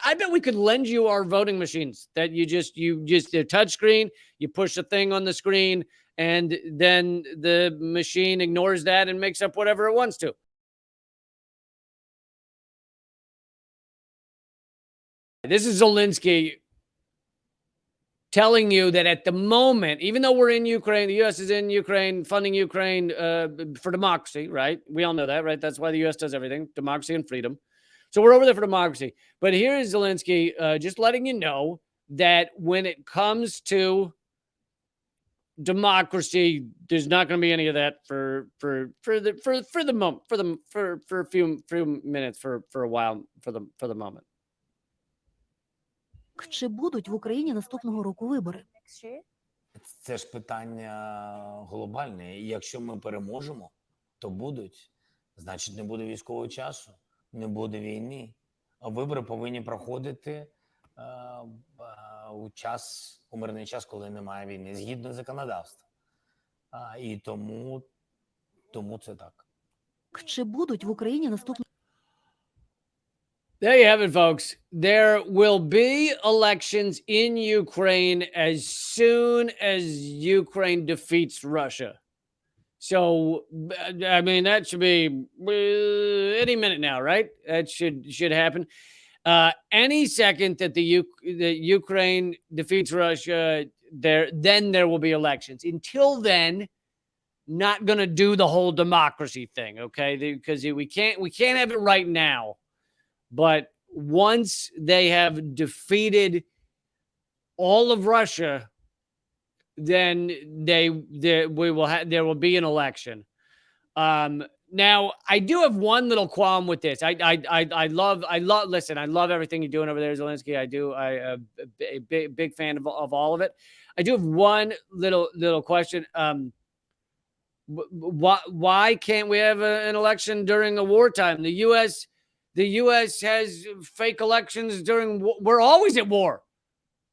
I bet we could lend you our voting machines that you just the touch screen, you push a thing on the screen, and then the machine ignores that and makes up whatever it wants to. This is Zelensky telling you that at the moment, even though we're in Ukraine, the U.S. is in Ukraine, funding Ukraine for democracy, right? We all know that, right? That's why the U.S. does everything, democracy and freedom. So we're over there for democracy. But here is Zelensky just letting you know that when it comes to democracy, there's not going to be any of that for the moment, for a few minutes, for a while, for the moment. Чи будуть в Україні наступного року вибори? Це ж питання глобальне. І якщо ми переможемо, то будуть. Значить, не буде військового часу, не буде війни. А вибори повинні проходити у мирний час, коли немає війни, згідно законодавства. І тому це так. Чи будуть в Україні наступного? There you have it, folks. There will be elections in Ukraine as soon as Ukraine defeats Russia. So, I mean, that should be any minute now, right? That should happen. Any second that the Ukraine defeats Russia, then there will be elections. Until then, not going to do the whole democracy thing, okay? Because we can't have it right now. But once they have defeated all of Russia, then there will be an election. Now, I do have one little qualm with this. I love everything you're doing over there, Zelensky. I'm a big fan of all of it. I do have one little question. Why can't we have an election during a wartime? The U.S. has fake elections we're always at war.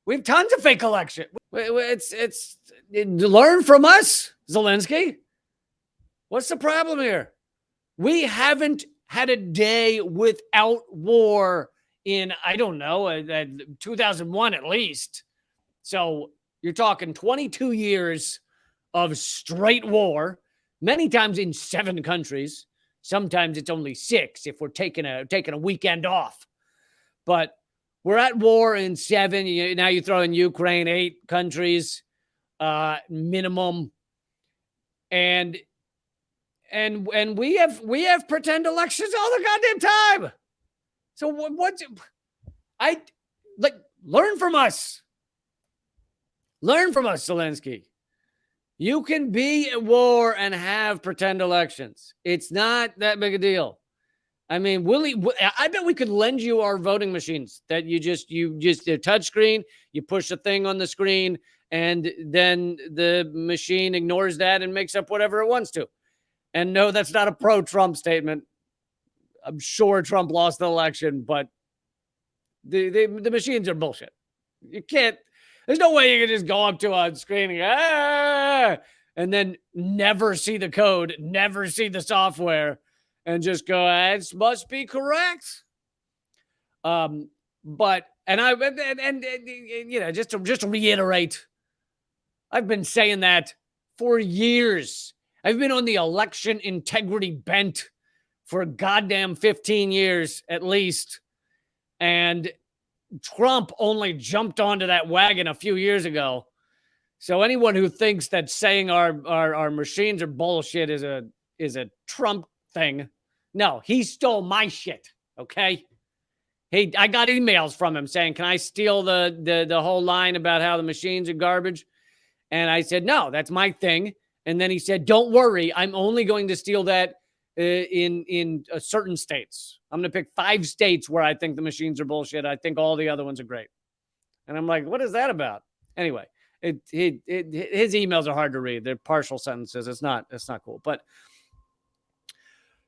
We have tons of fake elections. It's learn from us, Zelensky. What's the problem here? We haven't had a day without war in, I don't know, 2001 at least. So you're talking 22 years of straight war, many times in 7 countries. Sometimes it's only 6 if we're taking a weekend off. But we're at war in 7. Now you throw in Ukraine, 8 countries minimum, and we have pretend elections all the goddamn time. So learn from us. Learn from us, Zelensky. You can be at war and have pretend elections. It's not that big a deal. I mean, I bet we could lend you our voting machines that you just the touch screen, you push a thing on the screen, and then the machine ignores that and makes up whatever it wants to. And no, that's not a pro-Trump statement. I'm sure Trump lost the election, but the machines are bullshit. You can't. There's no way you can just go up to a screen and then never see the code, never see the software, and just go, it must be correct. Just to reiterate, I've been saying that for years. I've been on the election integrity bent for a goddamn 15 years at least. And Trump only jumped onto that wagon a few years ago. So anyone who thinks that saying our machines are bullshit is a Trump thing, no, he stole my shit. Okay. I got emails from him saying, can I steal the whole line about how the machines are garbage? And I said, no, that's my thing. And then he said, don't worry, I'm only going to steal that in certain states. I'm going to pick 5 states where I think the machines are bullshit. I think all the other ones are great. And I'm like, what is that about? Anyway, his emails are hard to read. They're partial sentences. It's not cool. But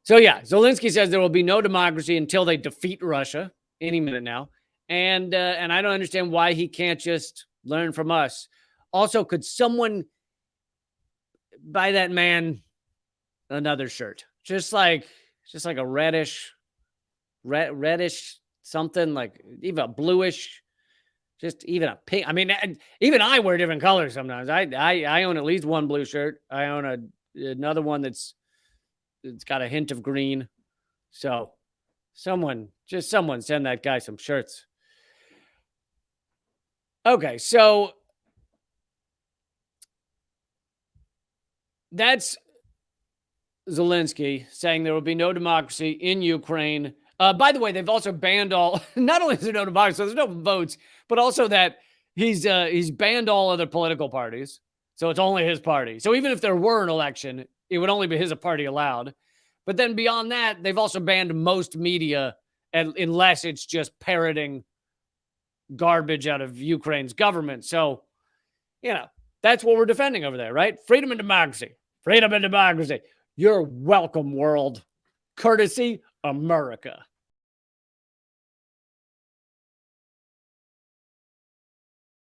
so yeah, Zelensky says there will be no democracy until they defeat Russia any minute now. And I don't understand why he can't just learn from us. Also, could someone buy that man another shirt? Just like a reddish something like even a bluish, just even a pink. I mean, even I wear different colors sometimes. I own at least one blue shirt. I own another one it's got a hint of green. So someone send that guy some shirts. Okay, so that's Zelensky saying there will be no democracy in Ukraine. By the way, they've also banned all. Not only is there no democracy, so there's no votes, but also that he's banned all other political parties. So it's only his party. So even if there were an election, it would only be his party allowed. But then beyond that, they've also banned most media, unless it's just parroting garbage out of Ukraine's government. So, that's what we're defending over there, right? Freedom and democracy. Freedom and democracy. You're welcome, world. Courtesy America.